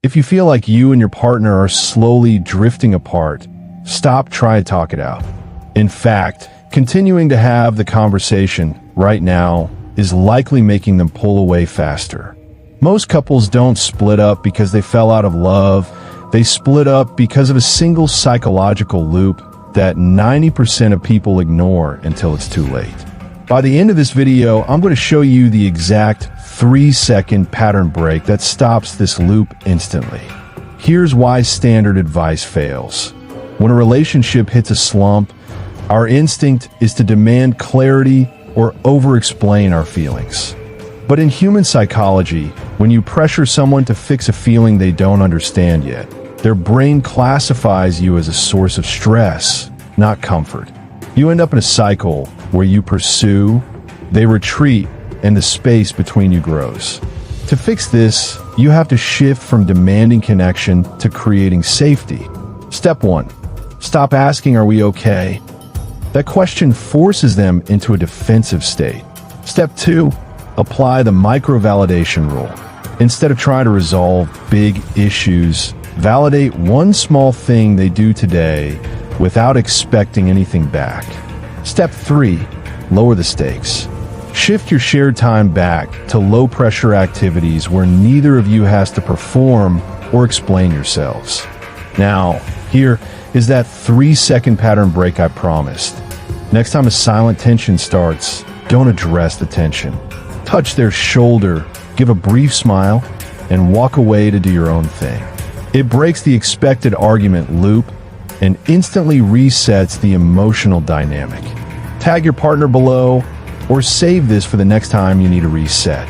If you feel like you and your partner are slowly drifting apart, stop trying to talk it out. In fact, continuing to have the conversation right now is likely making them pull away faster. Most couples don't split up because they fell out of love. They split up because of a single psychological loop that 90% of people ignore until it's too late. By the end of this video, I'm going to show you the exact 3-second pattern break that stops this loop instantly. Here's why standard advice fails. When a relationship hits a slump, our instinct is to demand clarity or over-explain our feelings. But in human psychology, when you pressure someone to fix a feeling they don't understand yet, their brain classifies you as a source of stress, not comfort. You end up in a cycle where you pursue, they retreat, and the space between you grows. To fix this, you have to shift from demanding connection to creating safety. Step 1. Stop asking, "Are we okay?" That question forces them into a defensive state. Step 2. Apply the micro-validation rule. Instead of trying to resolve big issues, validate one small thing they do today without expecting anything back. Step 3. Lower the stakes. Shift your shared time back to low-pressure activities where neither of you has to perform or explain yourselves. Now, here is that 3-second pattern break I promised. Next time a silent tension starts, don't address the tension. Touch their shoulder, give a brief smile, and walk away to do your own thing. It breaks the expected argument loop and instantly resets the emotional dynamic. Tag your partner below or save this for the next time you need a reset.